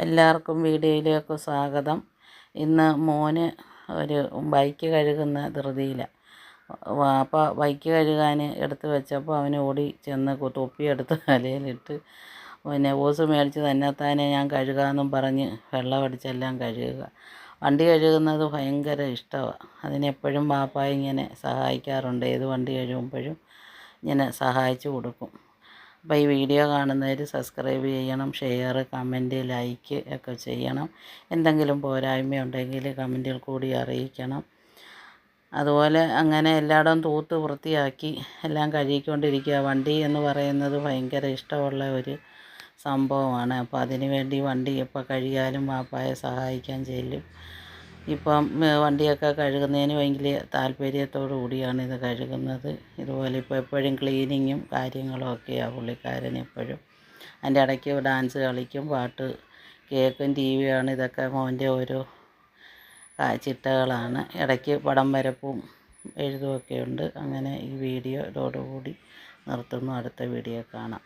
എല്ലാവർക്കും വീഡിയോയിലേക്ക് സ്വാഗതം. ഇന്ന് മോന് ഒരു ബൈക്ക് കഴുകുന്ന ധൃതിയിലാണ്. അപ്പോൾ ബൈക്ക് കഴുകാൻ എടുത്ത് വെച്ചപ്പോൾ അവന് ഓടി ചെന്ന് തൊപ്പിയെടുത്ത് തലയിലിട്ട് പിന്നെ ഓസ് മേടിച്ച് തന്നെത്താനെ ഞാൻ കഴുകാമെന്നും പറഞ്ഞ് വെള്ളമടിച്ചെല്ലാം കഴുകുക. വണ്ടി കഴുകുന്നത് ഭയങ്കര ഇഷ്ടമാണ്. അതിനെപ്പോഴും വാപ്പ ഇങ്ങനെ സഹായിക്കാറുണ്ട്. ഏത് വണ്ടി കഴുകുമ്പോഴും ഇങ്ങനെ സഹായിച്ചു കൊടുക്കും. അപ്പോൾ ഈ വീഡിയോ കാണുന്നവർ സബ്സ്ക്രൈബ് ചെയ്യണം, ഷെയർ, കമൻറ്റ്, ലൈക്ക് ഒക്കെ ചെയ്യണം. എന്തെങ്കിലും പോരായ്മയുണ്ടെങ്കിൽ കമൻറ്റിൽ കൂടി അറിയിക്കണം. അതുപോലെ അങ്ങനെ എല്ലായിടവും തൂത്ത് വൃത്തിയാക്കി എല്ലാം കഴുകിക്കൊണ്ടിരിക്കുക. വണ്ടി എന്ന് പറയുന്നത് ഭയങ്കര ഇഷ്ടമുള്ള ഒരു സംഭവമാണ്. അപ്പോൾ അതിന് വേണ്ടി വണ്ടി എപ്പോൾ കഴുകിയാലും വാപ്പായെ സഹായിക്കാൻ ചെല്ലും. ഇപ്പം വണ്ടിയൊക്കെ കഴുകുന്നതിന് ഭയങ്കര താല്പര്യത്തോടു കൂടിയാണ് ഇത് കഴുകുന്നത്. ഇതുപോലെ ഇപ്പോൾ എപ്പോഴും ക്ലീനിങ്ങും കാര്യങ്ങളും ഒക്കെയാണ് പുള്ളിക്കാരൻ എപ്പോഴും. അതിൻ്റെ ഇടയ്ക്ക് ഡാൻസ് കളിക്കും, പാട്ട് കേൾക്കും, ടി വി ആണ്. ഇതൊക്കെ മോൻ്റെ ഓരോ ചിട്ടകളാണ്. ഇടയ്ക്ക് പടം വരപ്പും എഴുതുമൊക്കെ ഉണ്ട്. അങ്ങനെ ഈ വീഡിയോ ഇതോടുകൂടി നിർത്തുന്നു. അടുത്ത വീഡിയോ കാണാം.